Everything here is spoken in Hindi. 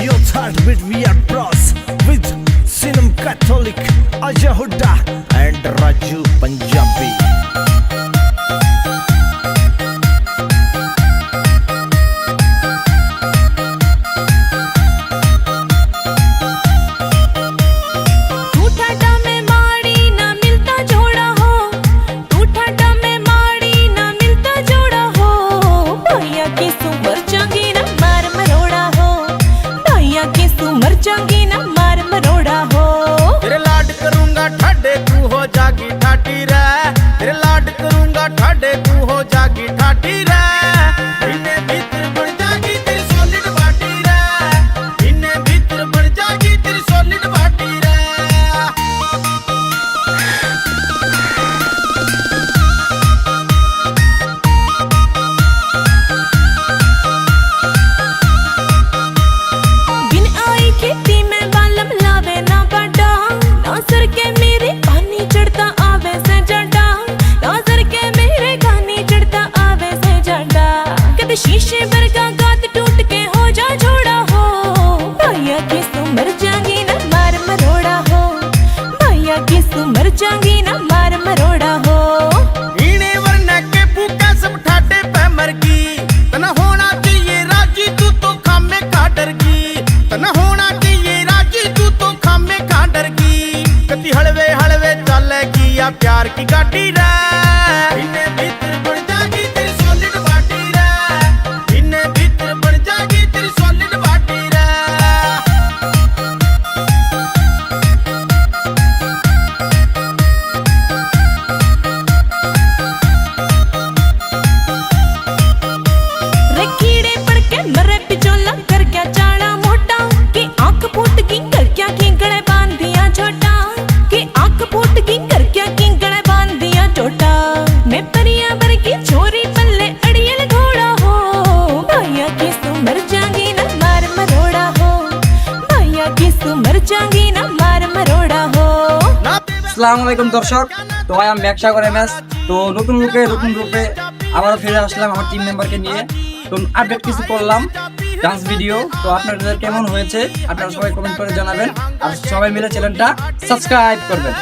Your heartbeat we are pros with Sinam Catholic, Ajay Hooda and Raju Punjabi. तेरे लाड करूंगा ठाडे तू हो जागी ठाटी रे। तेरे लाड करूंगा ठाडे तू हो जागी ठाटी रे। इन्हें भीतर बढ़ जागी तेरी सॉलिड बाटी रे। इन्हें भीतर बढ़ जागी तेरी सॉलिड बाटी रे। बिन आई खेती में बालम लावे ना बड़ा, नौसर के मेरे पानी चढ़ता आवे से जड़ा। नौसर के मेरे पानी चढ़ता आवे से जड़ा। कद शीशे बरगा गात टूट के हो जा छोड़ा हो। भैया की सुमर जागी ना मार मरोड़ा हो। भैया की सुमर जागी ना मार मरोड़ा हो। इन्हें वरना के भूखा सब ठाटे पे मर की। तना होना चाहिए राजी तू तो खामे खा डर की। तना होना चाहिए राजी तू तो खामे खा डर की। कति हलवे हलवे चलेगी या प्यार की गाड़ी रे। इन्हें भीतर बढ़ जागी तेरी सॉलिड बाटी रे। इन्हें भीतर बढ़ जागी तेरी सॉलिड बाटी रे। रे कीड़े पड़ के मरे पिछोला कर क्या चाड़ा मोटा। कि आंख फूट की कर क्या की गले बांध दिया छोटा। कि आंख फूट की कर क्या की गले बांध दिया छोटा। मैं परिया बर की छोरी पल्ले अड़ियल घोड़ा हो। भैया की सुमर जागी ना मार मरोड़ा हो। भैया की सुमर जागी ना मार मरोड़ा हो। আসসালামু আলাইকুম দর্শক, তো আই এম মেকসাগর এমএস। তো নতুন রূপে আবারও ফিরে আসলাম আমার টিম মেম্বারকে নিয়ে। তো আপডেট কিছু করলাম ডান্স ভিডিও। তো আপনাদের কেমন হয়েছে আপনারা সবাই কমেন্ট করে জানাবেন, আর সবাই মিলে চ্যানেলটা সাবস্ক্রাইব করবেন।